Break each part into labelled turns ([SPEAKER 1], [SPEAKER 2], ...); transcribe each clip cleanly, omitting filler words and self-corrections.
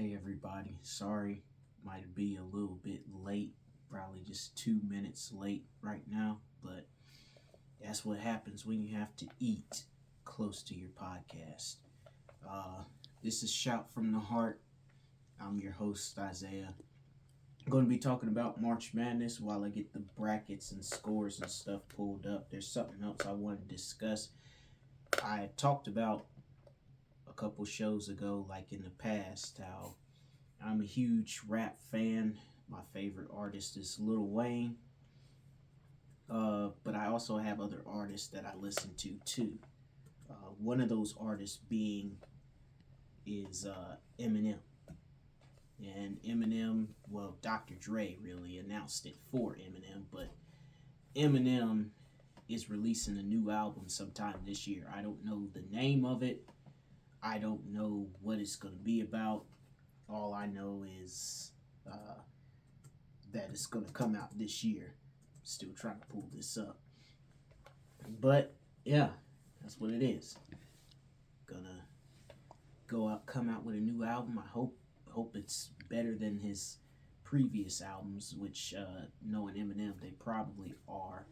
[SPEAKER 1] Hey everybody, sorry, might be a little bit late, probably just 2 minutes late right now, but that's what happens when you have to eat close to your podcast. Uh, this is Shout from the Heart. I'm your host, Isaiah. I'm going to be talking about March Madness while I get the brackets and scores and stuff pulled up. There's something else I want to discuss. I talked about a couple shows ago, like in the past, how I'm a huge rap fan. My favorite artist is Lil Wayne. But I also have other artists that I listen to too. One of those artists being is Eminem. And Eminem, well, Dr. Dre really announced it for Eminem, but Eminem is releasing a new album sometime this year. I don't know the name of it. I don't know what it's going to be about. All I know is that it's going to come out this year. Still trying to pull this up. But yeah, that's what it is. Gonna come out with a new album. I hope it's better than his previous albums, which knowing Eminem, they probably are.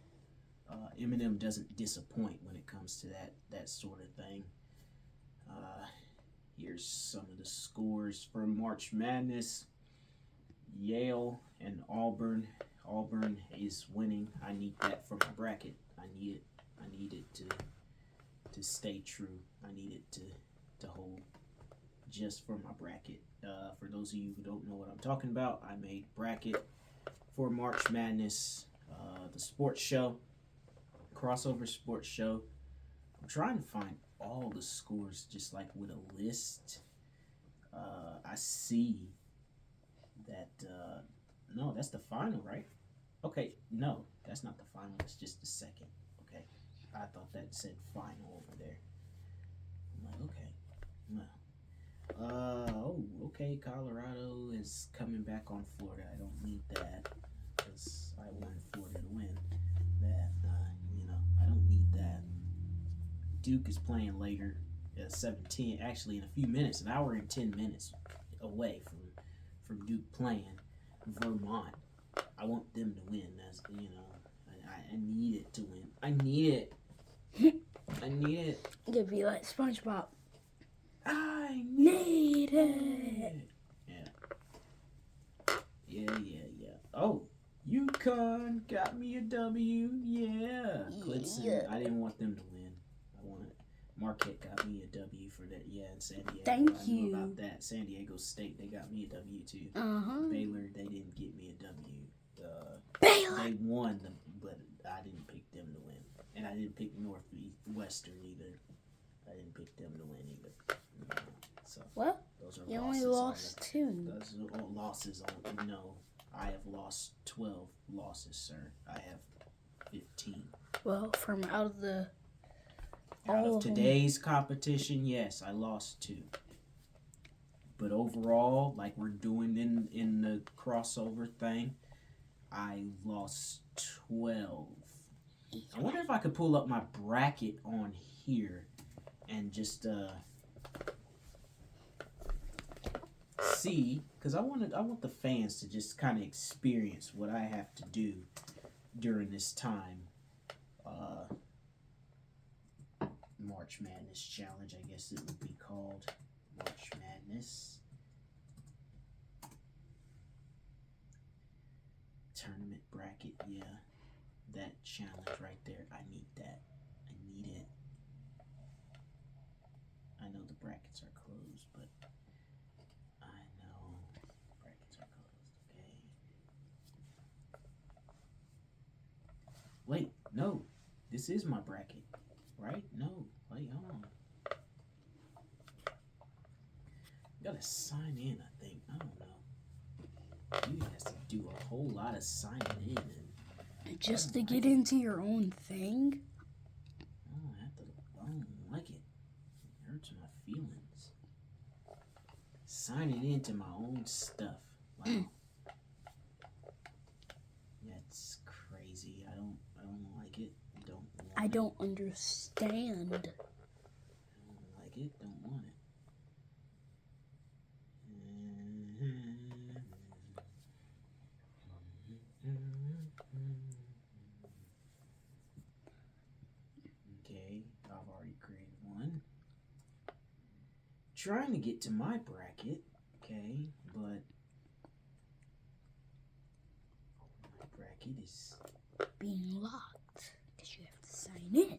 [SPEAKER 1] Eminem doesn't disappoint when it comes to that sort of thing. Here's some of the scores for March Madness. Yale and Auburn. Auburn is winning. I need that for my bracket. I need it to stay true. I need it to hold just for my bracket. For those of you who don't know what I'm talking about, I made bracket for March Madness, the sports show, crossover sports show. I'm trying to find all the scores just like with a list. I see that no, that's the final, right? Okay, no, that's not the final. It's just the second. Okay, I thought that said final over there. I'm like, okay, no. Okay. Colorado is coming back on Florida. I don't need that because I wanted Florida to win. That, I don't need that. Duke is playing later, 17. Actually, in a few minutes, an hour and 10 minutes away from Duke playing Vermont. I want them to win. That's I need it to win. I need it. I need it.
[SPEAKER 2] It'd be like SpongeBob.
[SPEAKER 1] I
[SPEAKER 2] Need it.
[SPEAKER 1] Yeah. Oh, UConn got me a W. Yeah. Clemson.
[SPEAKER 2] Yeah.
[SPEAKER 1] I didn't want them to win. I wanted Marquette got me a W for that. Yeah, and San Diego.
[SPEAKER 2] Thank
[SPEAKER 1] I
[SPEAKER 2] you.
[SPEAKER 1] knew about that. San Diego State, they got me a W too.
[SPEAKER 2] Uh-huh.
[SPEAKER 1] Baylor, they didn't get me a W.
[SPEAKER 2] Baylor.
[SPEAKER 1] They won, but I didn't pick them to win, and I didn't pick Northwestern either. I didn't pick them to win either. So
[SPEAKER 2] What?
[SPEAKER 1] those are
[SPEAKER 2] You
[SPEAKER 1] losses
[SPEAKER 2] only lost 2.
[SPEAKER 1] Those are all losses on. No, I have lost 12 losses, sir. I have 15.
[SPEAKER 2] Well, from out of the
[SPEAKER 1] Out
[SPEAKER 2] all
[SPEAKER 1] of
[SPEAKER 2] of them.
[SPEAKER 1] today's competition, yes, I lost 2. But overall, like we're doing in the crossover thing, I lost 12. I wonder if I could pull up my bracket on here and just see, because I want the fans to just kind of experience what I have to do during this time. March Madness Challenge, I guess it would be called. March Madness Tournament bracket, yeah. That challenge right there, I need that. I need it. I know the brackets are closed, but I know brackets are closed. Okay. Wait, no. This is my bracket, right? No. Wait, hold on. Gotta sign in, I think. I don't know. You have to do a whole lot of signing in and
[SPEAKER 2] Just to get into your own thing?
[SPEAKER 1] I don't like it. It hurts my feelings. Signing into my own stuff. Wow. That's crazy. I don't like it.
[SPEAKER 2] I don't understand.
[SPEAKER 1] I don't like it. Don't want it. trying to get to my bracket, okay, but my bracket is
[SPEAKER 2] being locked because you have to sign in.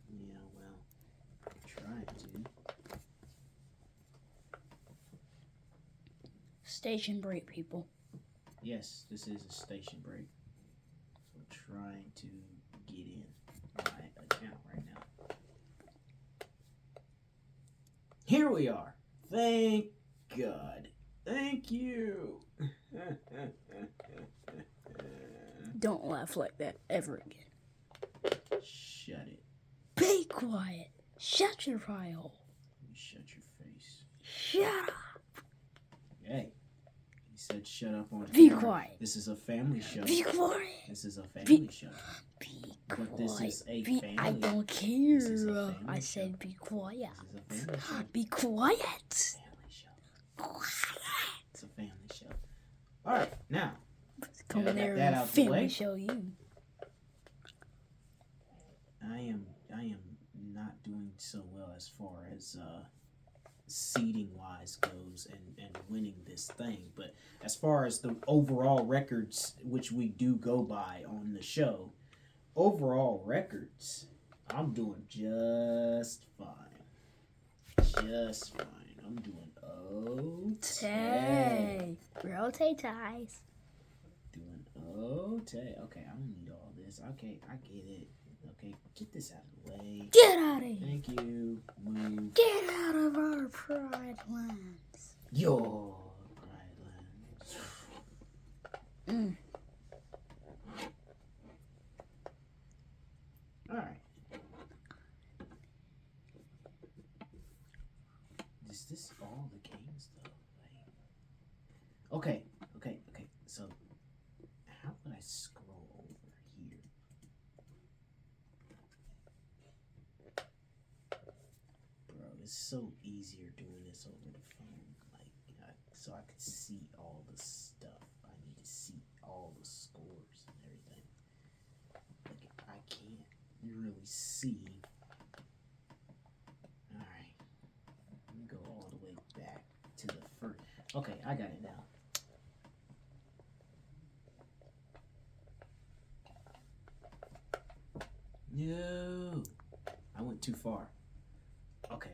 [SPEAKER 1] yeah, well, I'm trying to.
[SPEAKER 2] Station break, people.
[SPEAKER 1] Yes, this is a station break. So I'm trying to get in my account right now. Here we are. Thank God. Thank you.
[SPEAKER 2] Don't laugh like that ever again.
[SPEAKER 1] Shut it.
[SPEAKER 2] Be quiet. Shut your pie hole.
[SPEAKER 1] You shut your face.
[SPEAKER 2] Shut up.
[SPEAKER 1] Hey. He said shut up on
[SPEAKER 2] Be
[SPEAKER 1] camera.
[SPEAKER 2] quiet.
[SPEAKER 1] This is a family show.
[SPEAKER 2] Be quiet.
[SPEAKER 1] This is a family show.
[SPEAKER 2] Be
[SPEAKER 1] But
[SPEAKER 2] quiet.
[SPEAKER 1] this is a family.
[SPEAKER 2] I don't
[SPEAKER 1] This is a
[SPEAKER 2] care.
[SPEAKER 1] family
[SPEAKER 2] I
[SPEAKER 1] show.
[SPEAKER 2] said be quiet.
[SPEAKER 1] This is a family show.
[SPEAKER 2] Be quiet.
[SPEAKER 1] Family show.
[SPEAKER 2] Quiet.
[SPEAKER 1] It's a family show. All right, now
[SPEAKER 2] Come
[SPEAKER 1] Yeah,
[SPEAKER 2] in there
[SPEAKER 1] that
[SPEAKER 2] and
[SPEAKER 1] out the
[SPEAKER 2] family
[SPEAKER 1] way.
[SPEAKER 2] show you.
[SPEAKER 1] I am not doing so well as far as seeding wise goes and winning this thing. But as far as the overall records, which we do go by on the show, overall records, I'm doing just fine. Just fine. I'm doing okay.
[SPEAKER 2] Rotate ties.
[SPEAKER 1] Doing okay. Okay, I don't need all this. Okay, I get it. Okay, get this out of the way.
[SPEAKER 2] Get out of here.
[SPEAKER 1] Thank you. Move.
[SPEAKER 2] Get out of our pride lands.
[SPEAKER 1] Your pride lands. Alright. Is this all the games though? Like... Okay. So how would I scroll over here? Bro, it's so easier doing this over the phone. Like, so I could see all the stuff. I need to see all the scores and everything. Like, I can't really see. Alright. Let me go all the way back to the first. Okay, I got it now. No, I went too far. Okay.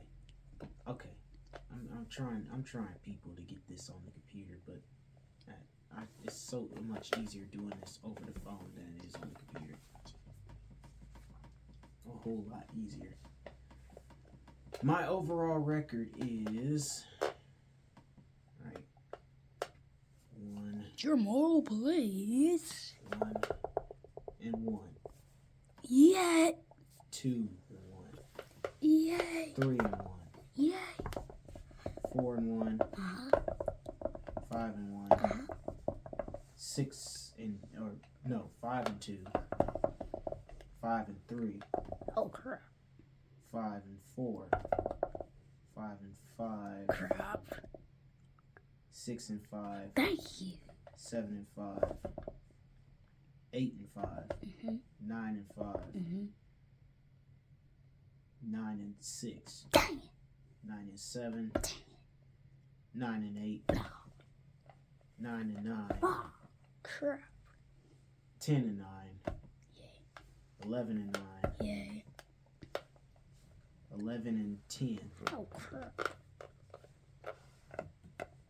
[SPEAKER 1] I'm trying people to get this on the computer, but it's so much easier doing this over the phone than it is on the computer. A whole lot easier. My overall record is one.
[SPEAKER 2] Drum roll, please.
[SPEAKER 1] 1-1.
[SPEAKER 2] Yay.
[SPEAKER 1] 2-1.
[SPEAKER 2] Yay.
[SPEAKER 1] 3-1.
[SPEAKER 2] Yay.
[SPEAKER 1] 4-1.
[SPEAKER 2] Uh-huh.
[SPEAKER 1] 5-1.
[SPEAKER 2] Uh-huh.
[SPEAKER 1] 5-2. 5-3.
[SPEAKER 2] Oh, crap.
[SPEAKER 1] 5-4. 5-5.
[SPEAKER 2] Crap.
[SPEAKER 1] 6-5.
[SPEAKER 2] Thank you.
[SPEAKER 1] 7-5. 8-5.
[SPEAKER 2] Mm-hmm.
[SPEAKER 1] 9-5.
[SPEAKER 2] Mm-hmm.
[SPEAKER 1] 9-6.
[SPEAKER 2] Dang it.
[SPEAKER 1] 9-7. 9-8. 9-9.
[SPEAKER 2] Oh, crap.
[SPEAKER 1] 10-9.
[SPEAKER 2] Yay.
[SPEAKER 1] 11-9.
[SPEAKER 2] Yay.
[SPEAKER 1] 11-10.
[SPEAKER 2] Oh, crap.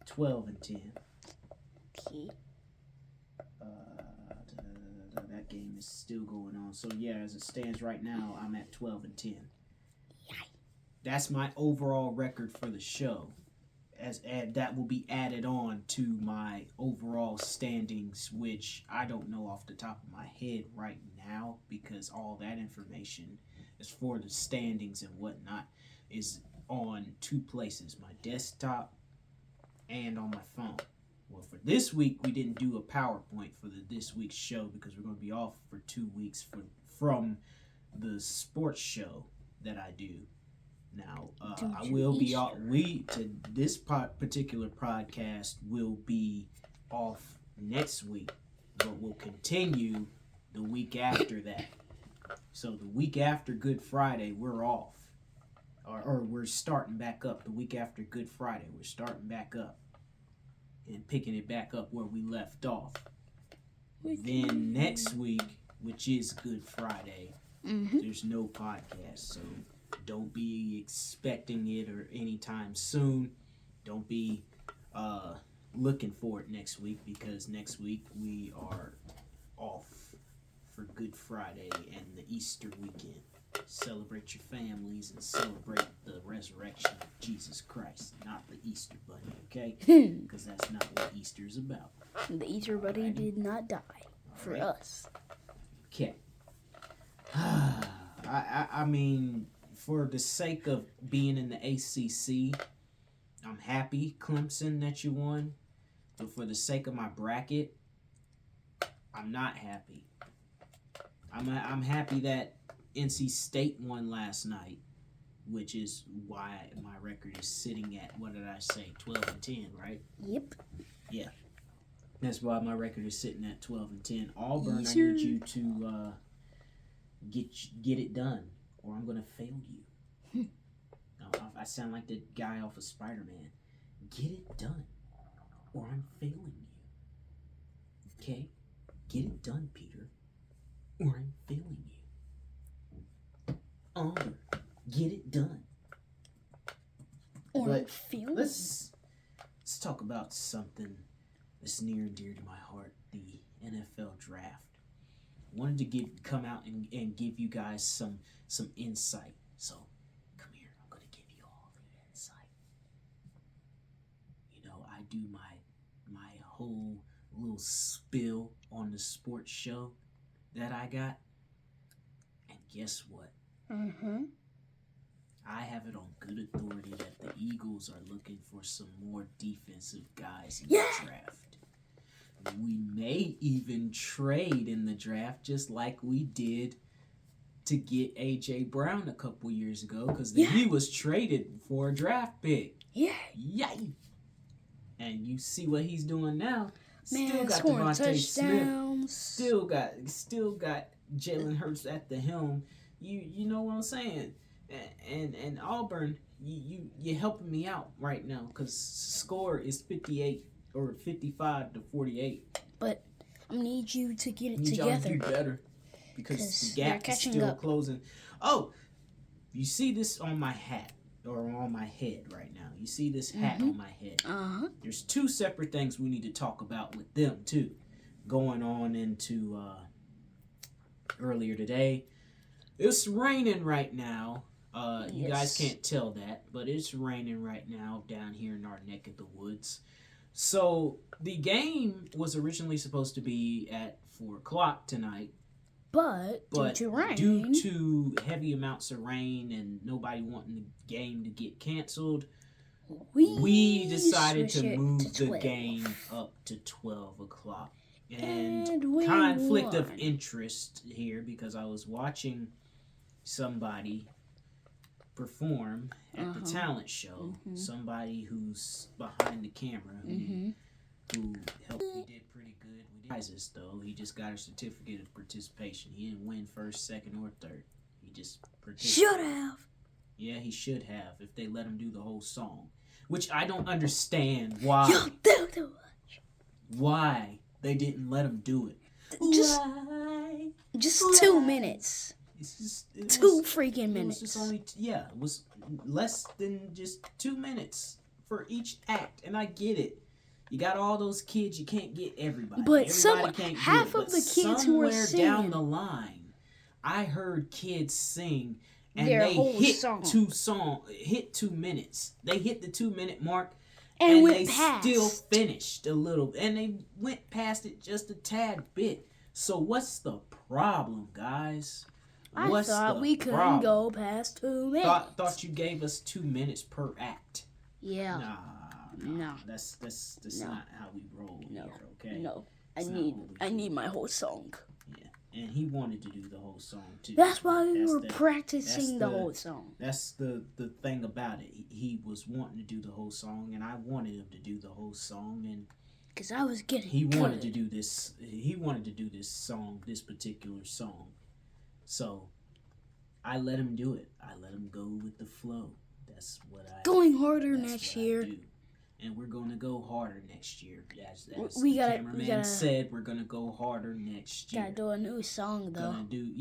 [SPEAKER 1] 12-10.
[SPEAKER 2] Okay.
[SPEAKER 1] That game is still going on. So yeah, as it stands right now, I'm at 12-10. That's my overall record for the show. That will be added on to my overall standings, which I don't know off the top of my head right now, because all that information is for the standings and whatnot is on two places, my desktop and on my phone. Well, for this week, we didn't do a PowerPoint for this week's show because we're going to be off for 2 weeks from the sports show that I do. Now, I will be off. This particular podcast will be off next week, but we'll continue the week after that. So the week after Good Friday, we're off. or we're starting back up the week after Good Friday. We're starting back up and picking it back up where we left off. Then next week, which is Good Friday, there's no podcast, so don't be expecting it or anytime soon. Don't be looking for it next week, because next week we are off for Good Friday and the Easter weekend. Celebrate your families and celebrate the resurrection of Jesus Christ, not the Easter bunny, okay? Because that's not what Easter is about.
[SPEAKER 2] The Easter bunny did not die for us.
[SPEAKER 1] Okay. I mean, for the sake of being in the ACC, I'm happy, Clemson, that you won. But for the sake of my bracket, I'm not happy. I'm happy that NC State won last night, which is why my record is sitting at, what did I say, 12-10, right?
[SPEAKER 2] Yep.
[SPEAKER 1] Yeah. That's why my record is sitting at 12-10. Auburn,
[SPEAKER 2] Yes,
[SPEAKER 1] I
[SPEAKER 2] sir.
[SPEAKER 1] need you to get it done, or I'm gonna fail you. I sound like the guy off of Spider-Man. Get it done, or I'm failing you. Okay? Get it done, Peter, or I'm failing you. Auburn, get it done.
[SPEAKER 2] Or
[SPEAKER 1] But
[SPEAKER 2] feel.
[SPEAKER 1] let's talk about something that's near and dear to my heart, the NFL draft. Wanted to come out and give you guys some insight. So come here, I'm gonna give you all the insight. You know, I do my whole little spill on the sports show that I got. And guess what? I have it on good authority that the Eagles are looking for some more defensive guys in the draft. We may even trade in the draft just like we did to get A.J. Brown a couple years ago, because he was traded for a draft pick.
[SPEAKER 2] Yeah.
[SPEAKER 1] Yay! And you see what he's doing now.
[SPEAKER 2] Man,
[SPEAKER 1] Still got
[SPEAKER 2] scoring
[SPEAKER 1] Devontae Smith.
[SPEAKER 2] touchdowns.
[SPEAKER 1] Still got Jalen Hurts at the helm. You know what I'm saying? And Auburn, you're helping me out right now, because score is 58 or 55-48.
[SPEAKER 2] But I need you to get it
[SPEAKER 1] Need y'all to
[SPEAKER 2] together.
[SPEAKER 1] do better, because the
[SPEAKER 2] they're
[SPEAKER 1] gap is
[SPEAKER 2] catching
[SPEAKER 1] still
[SPEAKER 2] up.
[SPEAKER 1] closing. Oh, you see this on my hat or on my head right now? You see this hat on my head? There's two separate things we need to talk about with them too. Going on into earlier today, it's raining right now. You guys can't tell that, but it's raining right now down here in our neck of the woods. So the game was originally supposed to be at 4 o'clock tonight,
[SPEAKER 2] but
[SPEAKER 1] due to heavy amounts of rain and nobody wanting the game to get canceled, we decided to move the
[SPEAKER 2] 12.
[SPEAKER 1] game up to 12 o'clock.
[SPEAKER 2] And we
[SPEAKER 1] conflict of
[SPEAKER 2] won.
[SPEAKER 1] interest here, because I was watching somebody perform at the talent show. Somebody who's behind the camera who helped. He did pretty good. We did prizes though. He just got a certificate of participation. He didn't win first, second, or third. He just participated.
[SPEAKER 2] Should have.
[SPEAKER 1] Yeah, he should have, if they let him do the whole song. Which I don't understand why. Why they didn't let him do it.
[SPEAKER 2] Just 2 minutes. Two freaking minutes.
[SPEAKER 1] It was just only, it was less than just 2 minutes for each act. And I get it. You got all those kids, you can't get everybody.
[SPEAKER 2] But
[SPEAKER 1] Half
[SPEAKER 2] of the kids who were
[SPEAKER 1] somewhere
[SPEAKER 2] singing,
[SPEAKER 1] down the line, I heard kids sing, and
[SPEAKER 2] their
[SPEAKER 1] they
[SPEAKER 2] whole
[SPEAKER 1] hit
[SPEAKER 2] song.
[SPEAKER 1] hit 2 minutes. They hit the 2 minute mark,
[SPEAKER 2] and went
[SPEAKER 1] they
[SPEAKER 2] past.
[SPEAKER 1] still finished a little, and they went past it just a tad bit. So what's the problem, guys?
[SPEAKER 2] I thought we couldn't go past 2 minutes.
[SPEAKER 1] Thought you gave us 2 minutes per act.
[SPEAKER 2] Yeah.
[SPEAKER 1] No. That's not how we roll here, okay?
[SPEAKER 2] No. I need my whole song.
[SPEAKER 1] Yeah. And he wanted to do the whole song too.
[SPEAKER 2] That's why we were practicing the whole song.
[SPEAKER 1] That's the thing about it. He was wanting to do the whole song, and I wanted him to do the whole song, and
[SPEAKER 2] because I was getting
[SPEAKER 1] he wanted to do this. He wanted to do this song, this particular song. So I let him do it. I let him go with the flow. That's what I
[SPEAKER 2] Going harder
[SPEAKER 1] that's
[SPEAKER 2] next
[SPEAKER 1] what I
[SPEAKER 2] year.
[SPEAKER 1] do. And we're gonna go harder next year. As
[SPEAKER 2] We
[SPEAKER 1] the
[SPEAKER 2] gotta-
[SPEAKER 1] cameraman
[SPEAKER 2] we gotta-
[SPEAKER 1] said, we're gonna go harder next year.
[SPEAKER 2] Gotta do a new song though.
[SPEAKER 1] Gonna do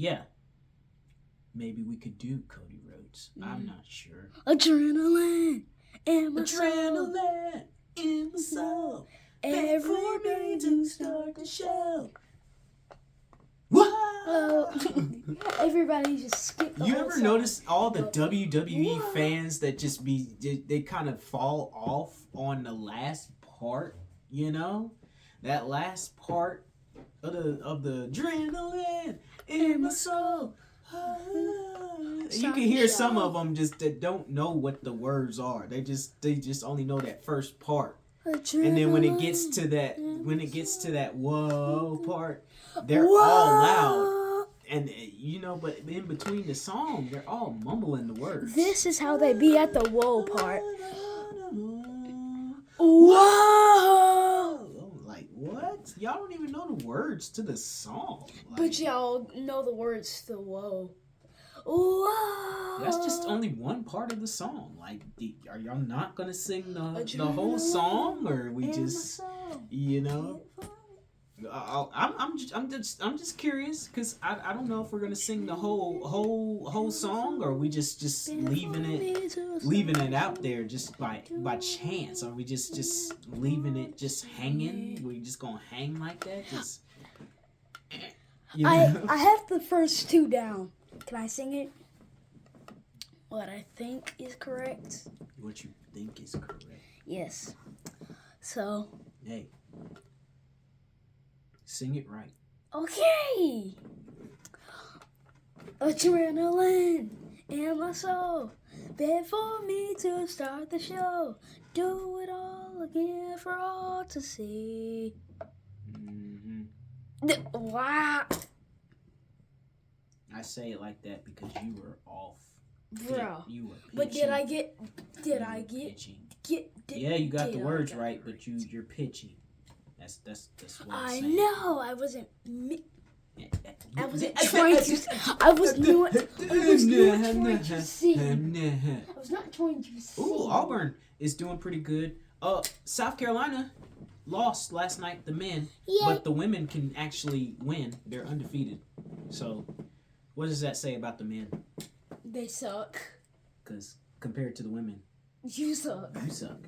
[SPEAKER 1] maybe we could do Cody Rhodes. I'm not sure.
[SPEAKER 2] Adrenaline in my soul.
[SPEAKER 1] Adrenaline in my soul.
[SPEAKER 2] Everybody
[SPEAKER 1] to start the show. Whoa!
[SPEAKER 2] Everybody just skip the
[SPEAKER 1] You
[SPEAKER 2] whole
[SPEAKER 1] ever
[SPEAKER 2] song.
[SPEAKER 1] notice all the WWE
[SPEAKER 2] Whoa.
[SPEAKER 1] fans that just they kind of fall off on the last part, you know? That last part of the adrenaline in my soul. You can hear some of them just that don't know what the words are. They just only know that first part. And then when it gets to that whoa part, they're all loud. And but in between the song, they're all mumbling the words.
[SPEAKER 2] This is how they be at the whoa part. Whoa!
[SPEAKER 1] Like what? Y'all don't even know the words to the song. Like,
[SPEAKER 2] But y'all know the words to whoa. Whoa!
[SPEAKER 1] that's just only one part of the song. Like, are y'all not gonna sing the whole song, or we just, I'm just curious because I don't know if we're gonna sing the whole song, or we just leaving it out there just by chance. Are we just leaving it just hanging? We just gonna hang like that? Just
[SPEAKER 2] I have the first two down. Can I sing it? What I think is correct.
[SPEAKER 1] What you think is correct?
[SPEAKER 2] Yes. So.
[SPEAKER 1] Hey, sing it right.
[SPEAKER 2] Okay. Adrenaline in my soul. Beg for me to start the show. Do it all again for all to see. Wow.
[SPEAKER 1] I say it like that because you were off.
[SPEAKER 2] Bro.
[SPEAKER 1] You were pitching.
[SPEAKER 2] But did I get
[SPEAKER 1] pitching.
[SPEAKER 2] Yeah,
[SPEAKER 1] you got the words right, but you're pitching. That's what I'm
[SPEAKER 2] I
[SPEAKER 1] saying.
[SPEAKER 2] know. I wasn't trying to. I was not trying to sing. I was not trying to sing.
[SPEAKER 1] Ooh, Auburn is doing pretty good. South Carolina lost last night, the men, but the women can actually win. They're undefeated. So, what does that say about the men?
[SPEAKER 2] They suck.
[SPEAKER 1] Because compared to the women,
[SPEAKER 2] You suck.
[SPEAKER 1] you suck.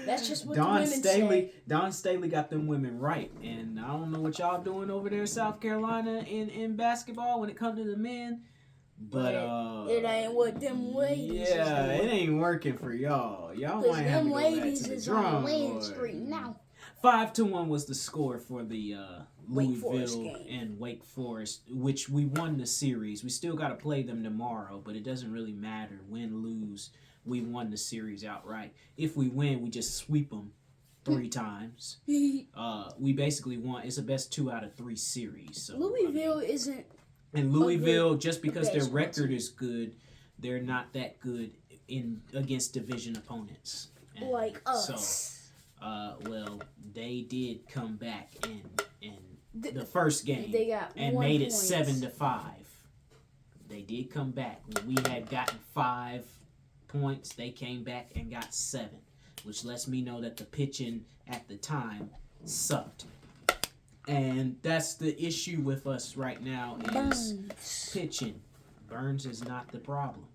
[SPEAKER 2] That's just what the women say.
[SPEAKER 1] Don Staley got them women right, and I don't know what y'all doing over there in South Carolina in basketball when it comes to the men, but
[SPEAKER 2] it ain't what them ladies is
[SPEAKER 1] yeah,
[SPEAKER 2] doing.
[SPEAKER 1] it ain't working for y'all. Y'all might have
[SPEAKER 2] them
[SPEAKER 1] to go back
[SPEAKER 2] ladies
[SPEAKER 1] to the
[SPEAKER 2] is on
[SPEAKER 1] drawing
[SPEAKER 2] Wayne
[SPEAKER 1] board.
[SPEAKER 2] Street now.
[SPEAKER 1] 5-1 was the score for the
[SPEAKER 2] Wake Forest
[SPEAKER 1] Louisville
[SPEAKER 2] game.
[SPEAKER 1] and Wake Forest, which we won the series. We still got to play them tomorrow, but it doesn't really matter. Win, lose, we won the series outright. If we win, we just sweep them 3 times. We basically won. It's a best 2 out of 3 series. So
[SPEAKER 2] Louisville isn't.
[SPEAKER 1] and Louisville, just
[SPEAKER 2] the
[SPEAKER 1] because their
[SPEAKER 2] best
[SPEAKER 1] record is good, they're not that good against division opponents. And
[SPEAKER 2] Like us.
[SPEAKER 1] So, well, they did come back in the first game
[SPEAKER 2] They got
[SPEAKER 1] and
[SPEAKER 2] 1
[SPEAKER 1] made it
[SPEAKER 2] point.
[SPEAKER 1] 7-5. They did come back. When we had gotten 5 points, they came back and got 7, which lets me know that the pitching at the time sucked. And that's the issue with us right now is
[SPEAKER 2] Burns.
[SPEAKER 1] pitching. Burns is not the problem.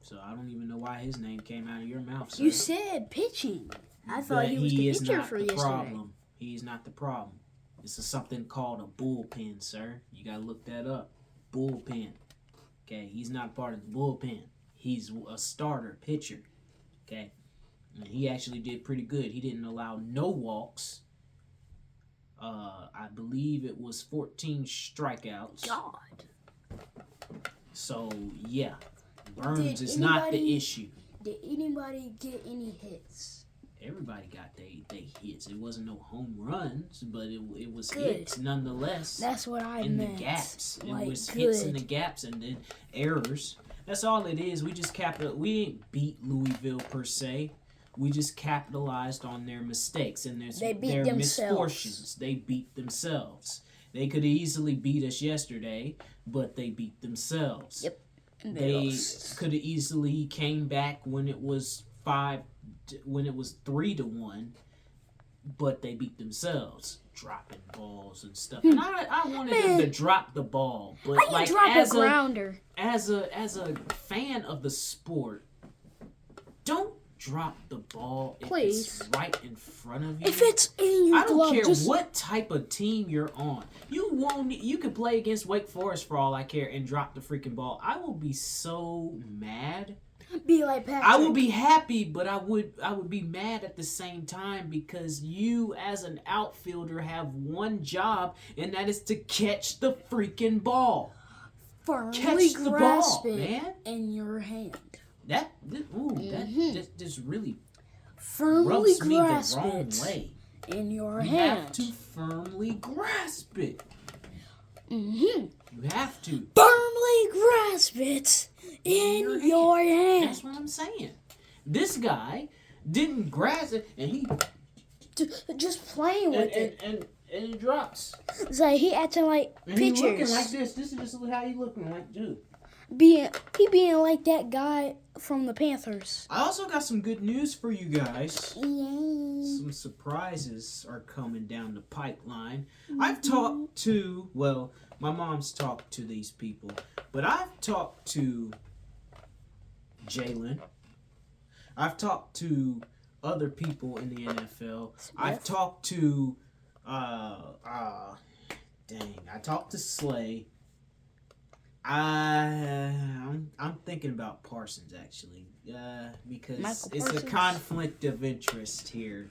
[SPEAKER 1] So I don't even know why his name came out of your mouth, sir.
[SPEAKER 2] You said pitching. I thought
[SPEAKER 1] But
[SPEAKER 2] he was the
[SPEAKER 1] is
[SPEAKER 2] pitcher
[SPEAKER 1] not
[SPEAKER 2] for
[SPEAKER 1] the
[SPEAKER 2] yesterday.
[SPEAKER 1] problem. He is not the problem. This is something called a bullpen, sir. You gotta look that up. Bullpen. Okay, he's not part of the bullpen. He's a starter pitcher. Okay, and he actually did pretty good. He didn't allow no walks. I believe it was 14 strikeouts.
[SPEAKER 2] God.
[SPEAKER 1] So yeah, Burns
[SPEAKER 2] Did
[SPEAKER 1] is not the
[SPEAKER 2] anybody-
[SPEAKER 1] issue.
[SPEAKER 2] Did anybody get any hits?
[SPEAKER 1] Everybody got they hits. It wasn't no home runs, but it was
[SPEAKER 2] Good.
[SPEAKER 1] hits nonetheless.
[SPEAKER 2] That's what I
[SPEAKER 1] in
[SPEAKER 2] meant.
[SPEAKER 1] the gaps.
[SPEAKER 2] Like,
[SPEAKER 1] It was hits in
[SPEAKER 2] good.
[SPEAKER 1] the gaps and then errors. That's all it is. We just we ain't beat Louisville per se. We just capitalized on their mistakes and
[SPEAKER 2] They beat
[SPEAKER 1] their
[SPEAKER 2] themselves.
[SPEAKER 1] misfortunes. They beat themselves. They could easily beat us yesterday, but they beat themselves.
[SPEAKER 2] Yep. And
[SPEAKER 1] They
[SPEAKER 2] lost.
[SPEAKER 1] could have easily came back when it was 3-1, but they beat themselves, dropping balls and stuff. And I wanted them to drop the ball, but
[SPEAKER 2] I can
[SPEAKER 1] like
[SPEAKER 2] drop
[SPEAKER 1] as
[SPEAKER 2] a grounder.
[SPEAKER 1] as a fan of the sport, don't drop the ball if
[SPEAKER 2] Please.
[SPEAKER 1] it's right in front of you.
[SPEAKER 2] If it's in your
[SPEAKER 1] I don't
[SPEAKER 2] glove,
[SPEAKER 1] care
[SPEAKER 2] just
[SPEAKER 1] what type of team you're on. You could play against Wake Forest for all I care and drop the freaking ball. I will be so mad.
[SPEAKER 2] be like Patrick.
[SPEAKER 1] I will be happy, but I would be mad at the same time because you as an outfielder have one job, and that is to catch the freaking ball.
[SPEAKER 2] firmly
[SPEAKER 1] Catch the
[SPEAKER 2] grasp
[SPEAKER 1] ball,
[SPEAKER 2] it
[SPEAKER 1] man.
[SPEAKER 2] in your hand.
[SPEAKER 1] That just really
[SPEAKER 2] Firmly
[SPEAKER 1] rubs me the
[SPEAKER 2] grasp
[SPEAKER 1] wrong
[SPEAKER 2] it
[SPEAKER 1] way.
[SPEAKER 2] in your
[SPEAKER 1] You
[SPEAKER 2] hand.
[SPEAKER 1] have to firmly grasp it.
[SPEAKER 2] Mm-hmm.
[SPEAKER 1] You have to.
[SPEAKER 2] Firmly grasp it in your hand.
[SPEAKER 1] That's what I'm saying. This guy didn't grasp it, and he
[SPEAKER 2] Just playing with it.
[SPEAKER 1] and it drops.
[SPEAKER 2] It's like he acting like
[SPEAKER 1] And he looking
[SPEAKER 2] pitchers.
[SPEAKER 1] like this. This is just how he looking like, dude.
[SPEAKER 2] He being like that guy from the Panthers.
[SPEAKER 1] I also got some good news for you guys.
[SPEAKER 2] Yay.
[SPEAKER 1] Some surprises are coming down the pipeline. I've talked to, well, my mom's talked to these people, but I've talked to Jalen. I've talked to other people in the NFL. I've talked to, I talked to Slay. I'm thinking about Parsons actually, because
[SPEAKER 2] Michael
[SPEAKER 1] it's a
[SPEAKER 2] Parsons?
[SPEAKER 1] conflict of interest here.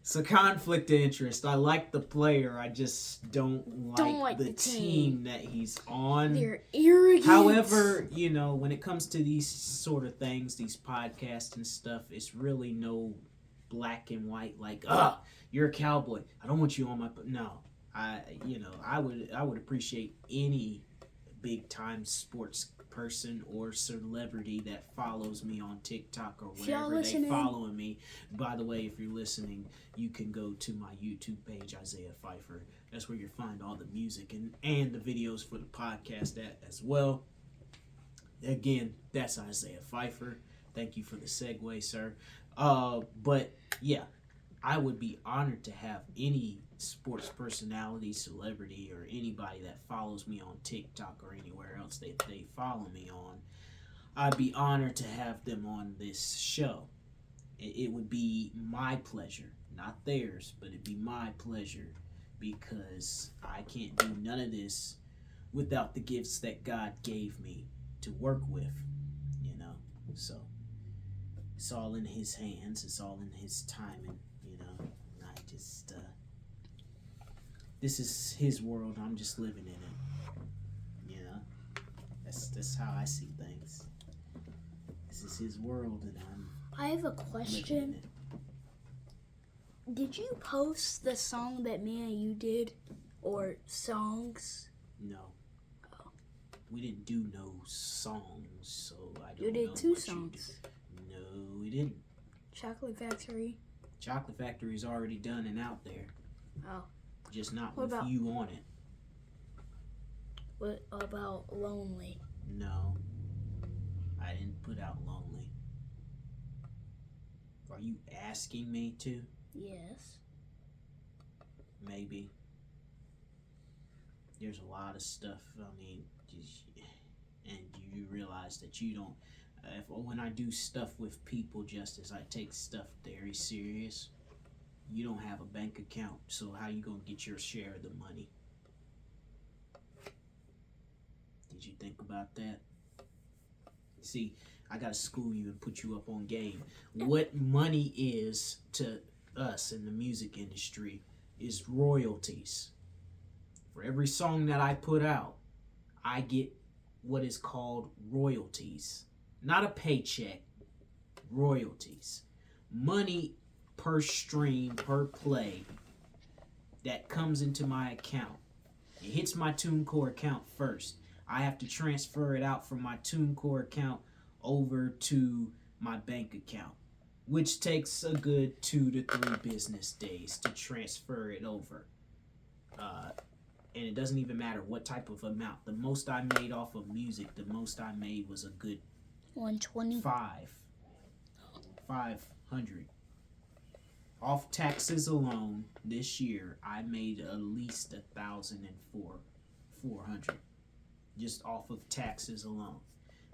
[SPEAKER 1] It's a conflict of interest. I like the player, I just don't like the team that he's on.
[SPEAKER 2] They're arrogant.
[SPEAKER 1] However, when it comes to these sort of things, these podcasts and stuff, it's really no black and white. Like, you're a Cowboy. I don't want you on my. No, I would appreciate any big time sports person or celebrity that follows me on TikTok or wherever they following me. By the way, if you're listening, you can go to my YouTube page, Isaiah Pfeiffer. That's where you'll find all the music and the videos for the podcast as well. Again, that's Isaiah Pfeiffer. Thank you for the segue, sir. But yeah, I would be honored to have any sports personality, celebrity, or anybody that follows me on TikTok or anywhere else that they follow me on. I'd be honored to have them on this show. It would be my pleasure, not theirs, but it'd be my pleasure because I can't do none of this without the gifts that God gave me to work with, So it's all in His hands. It's all in His timing, I just, this is His world. I'm just living in it, That's how I see things. This is His world, and
[SPEAKER 2] I have a
[SPEAKER 1] living in
[SPEAKER 2] question.
[SPEAKER 1] it.
[SPEAKER 2] Did you post the song that me and you did? Or songs?
[SPEAKER 1] No. We didn't do no songs, so I don't know.
[SPEAKER 2] You did two
[SPEAKER 1] what
[SPEAKER 2] songs.
[SPEAKER 1] You did. No, we didn't.
[SPEAKER 2] Chocolate Factory.
[SPEAKER 1] Chocolate Factory's already done and out there.
[SPEAKER 2] Oh.
[SPEAKER 1] Just not
[SPEAKER 2] What
[SPEAKER 1] with
[SPEAKER 2] about-
[SPEAKER 1] you on it.
[SPEAKER 2] What about Lonely?
[SPEAKER 1] No. I didn't put out Lonely. Are you asking me to?
[SPEAKER 2] Yes.
[SPEAKER 1] Maybe. There's a lot of stuff, and you realize that you don't, when I do stuff with people, Justice, I take stuff very serious. You don't have a bank account, so how you gonna get your share of the money? Did you think about that? See, I gotta school you and put you up on game. What money is to us in the music industry is royalties. For every song that I put out, I get what is called royalties. Not a paycheck, royalties. Money per stream, per play that comes into my account. It hits my TuneCore account first. I have to transfer it out from my TuneCore account over to my bank account, which takes a good 2 to 3 business days to transfer it over. and it doesn't even matter what type of amount. The most I made off of music, the most I made was a good
[SPEAKER 2] 120.
[SPEAKER 1] 500. Off taxes alone this year, I made at least 1,400 just off of taxes alone,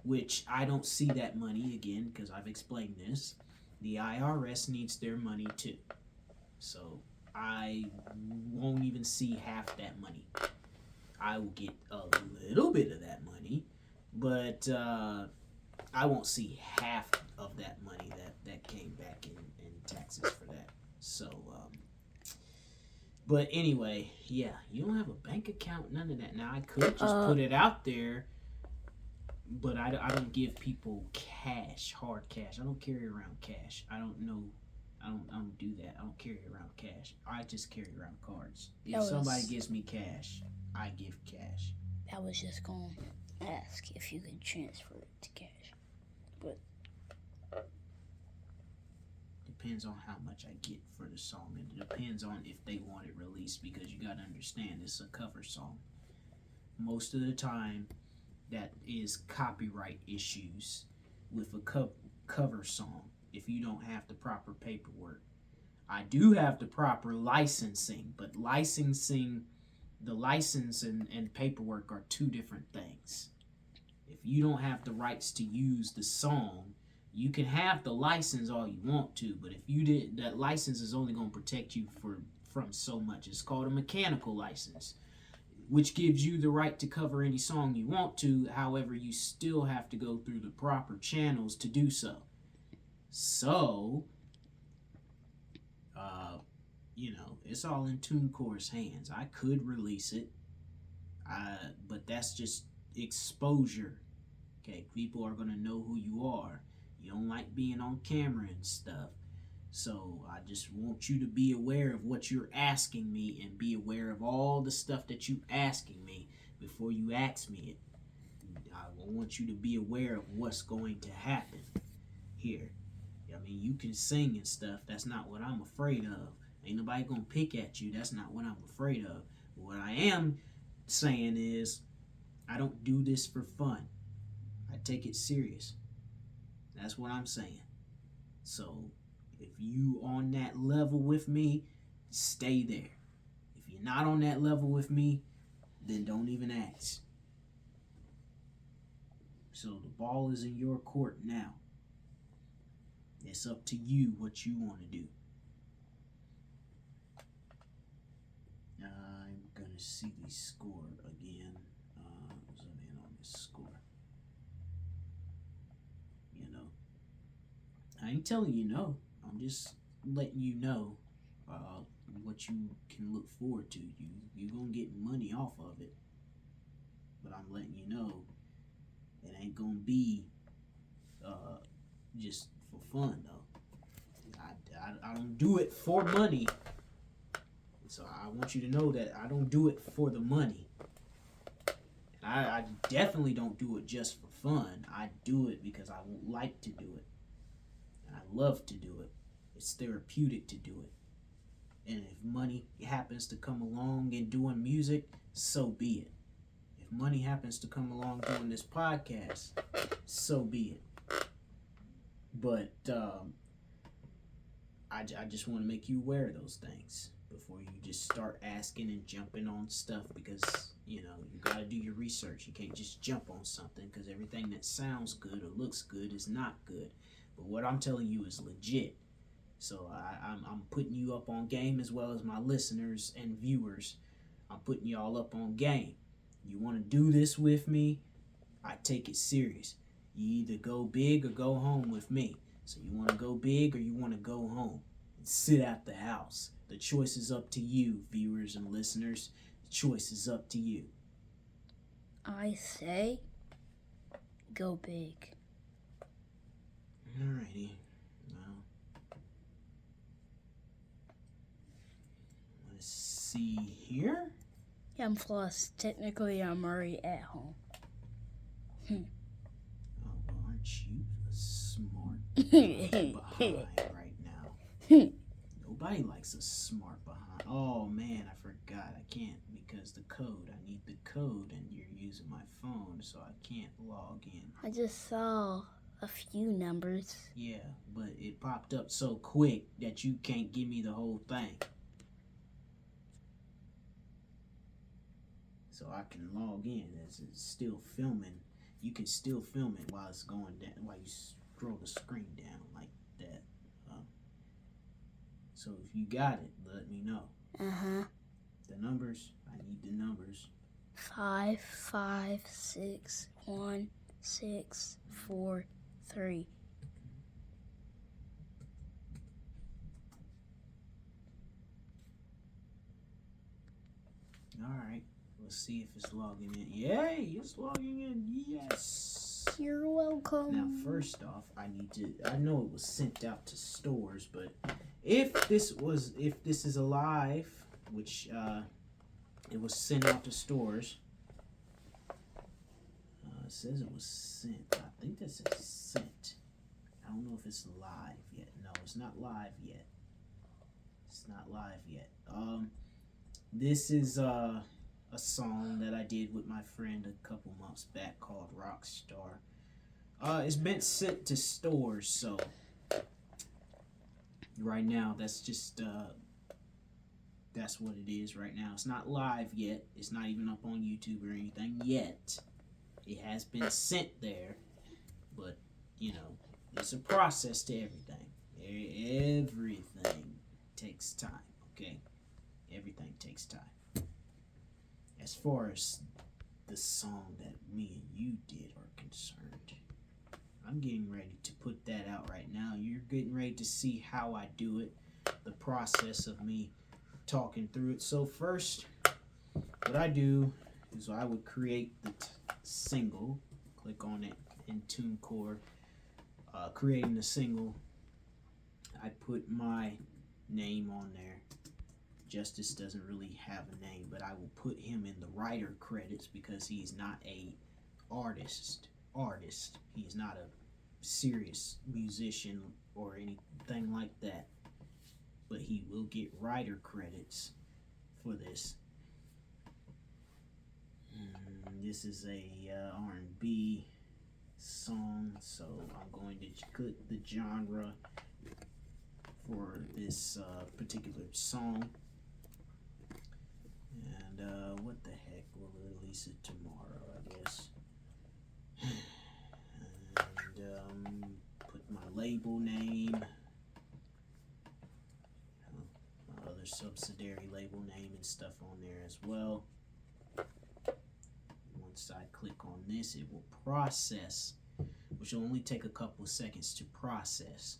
[SPEAKER 1] which I don't see that money again because I've explained this. The IRS needs their money too, so I won't even see half that money. I will get a little bit of that money, but I won't see half of that money that came back in taxes for that. So, but anyway, yeah, you don't have a bank account, none of that. Now, I could just put it out there, but I don't give people cash, hard cash. I don't carry around cash. I don't do that. I don't carry around cash. I just carry around cards. If somebody gives me cash, I give cash.
[SPEAKER 2] I was just going to ask if you could transfer it to cash. But
[SPEAKER 1] depends on how much I get for the song. And it depends on if they want it released, because you got to understand it's a cover song. Most of the time, that is copyright issues with a cover song if you don't have the proper paperwork. I do have the proper licensing, but the license and paperwork are two different things. If you don't have the rights to use the song, you can have the license all you want to, but if you did, that license is only going to protect you from so much. It's called a mechanical license, which gives you the right to cover any song you want to. However, you still have to go through the proper channels to do so. So, it's all in TuneCore's hands. I could release it, but that's just exposure. Okay, people are going to know who you are. You don't like being on camera and stuff. So I just want you to be aware of what you're asking me and be aware of all the stuff that you asking me before you ask me it. I want you to be aware of what's going to happen here. I mean, you can sing and stuff. That's not what I'm afraid of. Ain't nobody gonna pick at you. That's not what I'm afraid of. But what I am saying is, I don't do this for fun. I take it serious. That's what I'm saying. So, if you on that level with me, stay there. If you're not on that level with me, then don't even ask. So the ball is in your court now. It's up to you what you want to do. I'm gonna see the score again. Zoom in on this score. I ain't telling you no. I'm just letting you know what you can look forward to. You gonna get money off of it, but I'm letting you know it ain't gonna be just for fun though. I don't do it for money, so I want you to know that I don't do it for the money. I definitely don't do it just for fun. I do it because I like to do it. I love to do it. It's therapeutic to do it. And if money happens to come along in doing music, so be it. If money happens to come along doing this podcast, so be it. But I just want to make you aware of those things before you just start asking and jumping on stuff, because you got to do your research. You can't just jump on something because everything that sounds good or looks good is not good. But what I'm telling you is legit. So I'm putting you up on game, as well as my listeners and viewers. I'm putting y'all up on game. You want to do this with me? I take it serious. You either go big or go home with me. So you want to go big or you want to go home and sit at the house. The choice is up to you, viewers and listeners. The choice is up to you.
[SPEAKER 2] I say, go big.
[SPEAKER 1] Alrighty. Well, let's see here.
[SPEAKER 2] Yeah, and plus, technically, I'm already at home.
[SPEAKER 1] Oh, well, aren't you smart behind right now? Nobody likes a smart behind. Oh man, I forgot. I can't, because the code. I need the code, and you're using my phone, so I can't log in.
[SPEAKER 2] I just saw a few numbers.
[SPEAKER 1] Yeah, but it popped up so quick that you can't give me the whole thing. So I can log in as it's still filming. You can still film it while it's going down, while you scroll the screen down like that. So if you got it, let me know. The numbers, I need the numbers.
[SPEAKER 2] 5, 5, 6, 1, 6, 4, 3.
[SPEAKER 1] All right, let's see if it's logging in. Yay, it's logging in. Yes.
[SPEAKER 2] You're welcome.
[SPEAKER 1] Now, first off, I know it was sent out to stores, but if this is alive, which it was sent out to stores. It says it was sent. I think that says sent. I don't know if it's live yet. No, it's not live yet. It's not live yet. This is a song that I did with my friend a couple months back called Rockstar. It's been sent to stores, so right now that's just that's what it is right now. It's not live yet. It's not even up on YouTube or anything yet. It has been sent there, but you know, it's a process to everything. Everything takes time, okay? Everything takes time. As far as the song that me and you did are concerned, I'm getting ready to put that out right now. You're getting ready to see how I do it, the process of me talking through it. So first, what I do is I would create the single, click on it in TuneCore, creating the single. I put my name on there. Justice doesn't really have a name, but I will put him in the writer credits because he's not a artist. He's not a serious musician or anything like that, but he will get writer credits for this. This is a R&B song, so I'm going to click the genre for this particular song. And what the heck, we'll release it tomorrow, I guess. And put my label name, my other subsidiary label name and stuff on there as well. Once I click on this, it will process, which will only take a couple of seconds to process.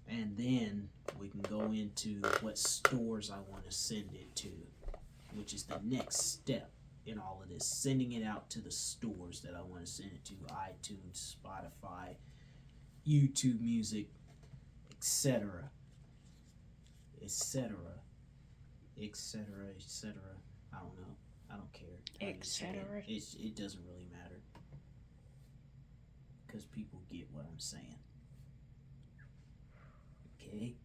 [SPEAKER 1] And then we can go into what stores I want to send it to, which is the next step in all of this, sending it out to the stores that I want to send it to: iTunes, Spotify, YouTube Music, etc., etc., etc., etc. I don't know. I don't care.
[SPEAKER 2] Etc.
[SPEAKER 1] It doesn't really matter because people get what I'm saying. Okay.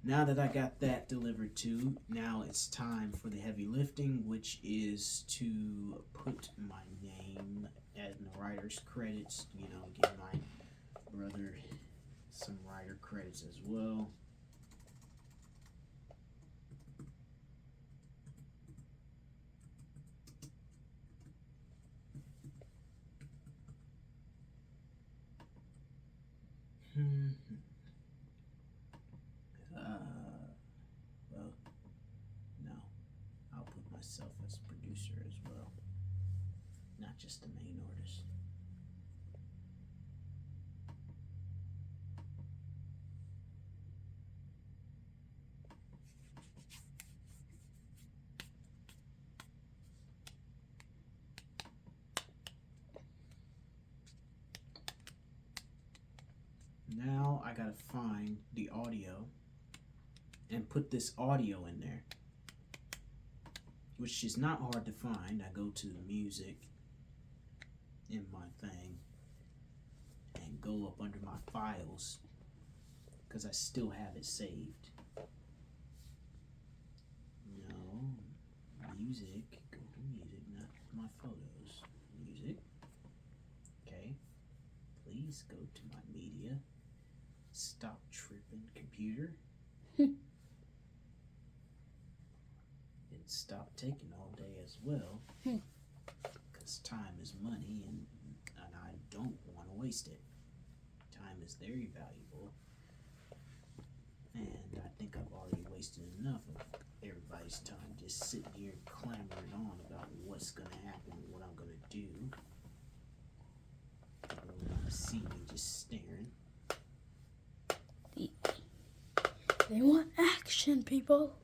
[SPEAKER 1] Now that I got that delivered to, now it's time for the heavy lifting, which is to put my name in the writer's credits. You know, give my brother some writer credits as well. Well, no. I'll put myself as producer as well, not just the main artist. Now I gotta find the audio and put this audio in there, which is not hard to find. I go to the music in my thing and go up under my files because I still have it saved. No, music. Go to music, not my photos. Music. Okay. Please go to my media. Stop tripping, computer. And stop taking all day as well. Because time is money and I don't want to waste it. Time is very valuable. And I think I've already wasted enough of everybody's time just sitting here clamoring on about what's going to happen and what I'm going to do. You don't want to see me just staring.
[SPEAKER 2] They want action, people.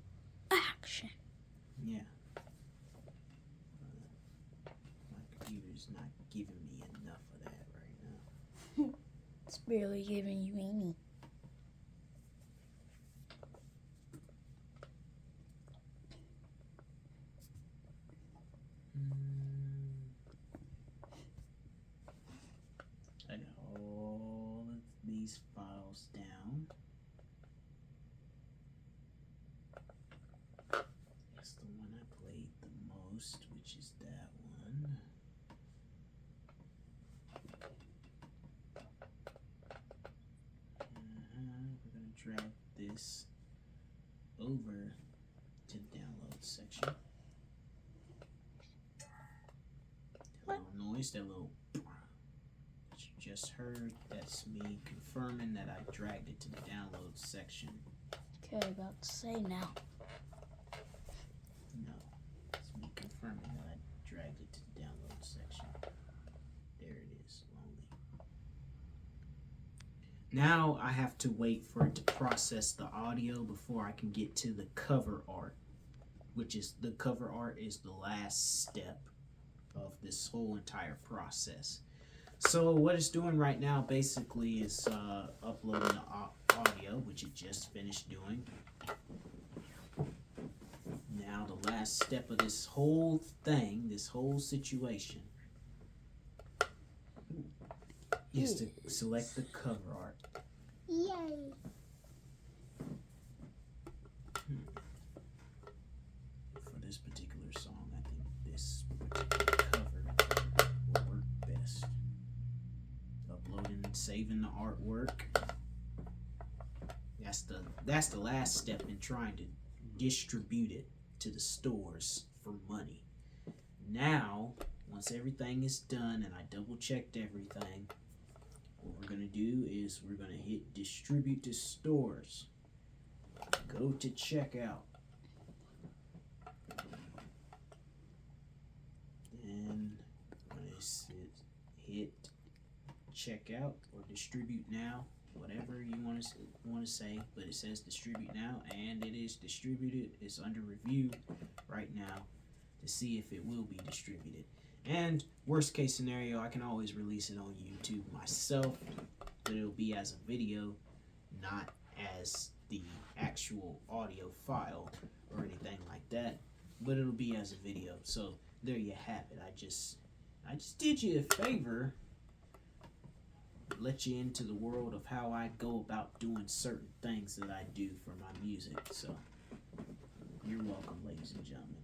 [SPEAKER 2] Action.
[SPEAKER 1] Yeah. My computer's not giving me enough of that right now.
[SPEAKER 2] It's barely giving you any.
[SPEAKER 1] I got all of these files down. That's the one I played the most, which is that one. We're gonna drag this over to the download section. That little noise, that little that you just heard, that's me confirming that I dragged it to the download section.
[SPEAKER 2] Okay, about to say now.
[SPEAKER 1] No, it's me confirming that I dragged it to the download section. There it is, only. Now I have to wait for it to process the audio before I can get to the cover art, which is the cover art is the last step of this whole entire process. So what it's doing right now basically is uploading the audio, which it just finished doing. Now the last step of this whole thing, this whole situation, is to select the cover art.
[SPEAKER 2] Yay.
[SPEAKER 1] For this particular song, I think this particular cover will work best. Uploading and saving the artwork. That's the last step in trying to distribute it to the stores for money. Now, once everything is done and I double checked everything, what we're gonna do is we're gonna hit distribute to stores. Go to checkout. And when it's hit checkout or distribute now, whatever you want to say, but it says distribute now, and it is distributed. It's under review right now to see if it will be distributed. And worst case scenario, I can always release it on YouTube myself, but it'll be as a video, not as the actual audio file or anything like that, but it'll be as a video. So there you have it. I just did you a favor, let you into the world of how I go about doing certain things that I do for my music. So you're welcome, ladies and gentlemen.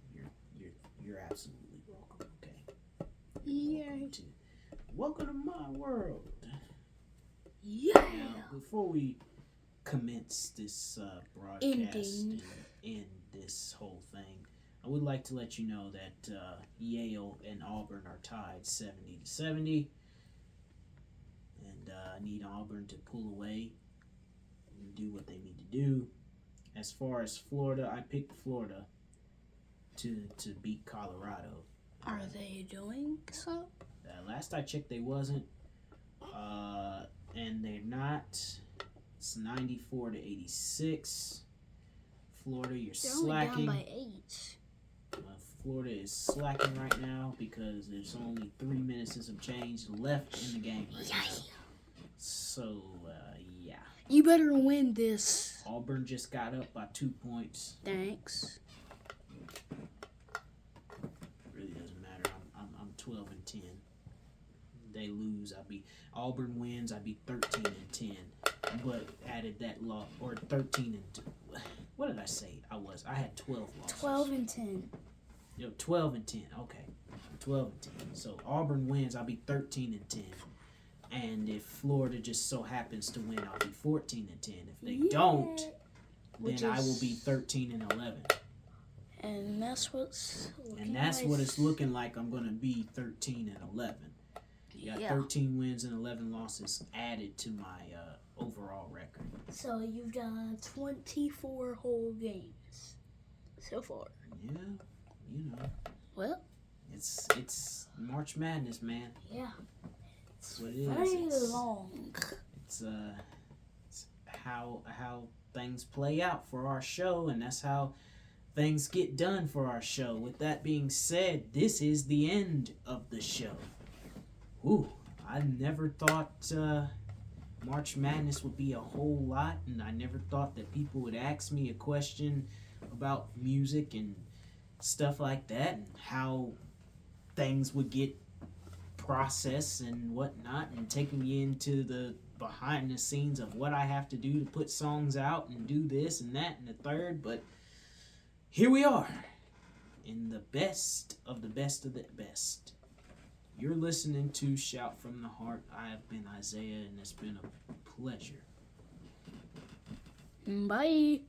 [SPEAKER 1] You're absolutely welcome. Okay.
[SPEAKER 2] Yay.
[SPEAKER 1] Welcome to my world.
[SPEAKER 2] Yeah.
[SPEAKER 1] Now, before we commence this broadcast and end this whole thing, I would like to let you know that Yale and Auburn are tied 70-70. And I need Auburn to pull away and do what they need to do. As far as Florida, I picked Florida to beat Colorado.
[SPEAKER 2] Are they doing so?
[SPEAKER 1] Last I checked, they wasn't. And they're not. It's 94-86. Florida, you're slacking.
[SPEAKER 2] Only down by 8.
[SPEAKER 1] Florida is slacking right now because there's only 3 minutes and some change left in the game right now. So, yeah.
[SPEAKER 2] You better win this.
[SPEAKER 1] Auburn just got up by 2 points.
[SPEAKER 2] Thanks.
[SPEAKER 1] Really doesn't matter. I'm 12-10. They lose, Auburn wins, I'd be 13-10. But added that loss, or 13 and what did I say? I had 12 losses.
[SPEAKER 2] 12-10.
[SPEAKER 1] 12 and 10. Okay, 12 and 10. So Auburn wins, I'll be 13 and 10. And if Florida just so happens to win, I'll be 14 and 10. If they don't, then I will be 13 and 11.
[SPEAKER 2] And that's what's looking
[SPEAKER 1] And that's
[SPEAKER 2] like.
[SPEAKER 1] what it's looking like. I'm going to be 13 and 11. You got 13 wins and 11 losses added to my overall record.
[SPEAKER 2] So you've done 24 whole games so far.
[SPEAKER 1] Yeah, you know.
[SPEAKER 2] Well,
[SPEAKER 1] it's March Madness, man.
[SPEAKER 2] yeah.
[SPEAKER 1] That's what it is.
[SPEAKER 2] Very long.
[SPEAKER 1] It's how things play out for our show, and that's how things get done for our show. With that being said, this is the end of the show. Ooh, I never thought March Madness would be a whole lot, and I never thought that people would ask me a question about music and stuff like that, and how things would get processed and whatnot, and taking me into the behind the scenes of what I have to do to put songs out and do this and that and the third. But here we are in the best of the best of the best. You're listening to Shout from the Heart. I have been Isaiah, and it's been a pleasure.
[SPEAKER 2] Bye.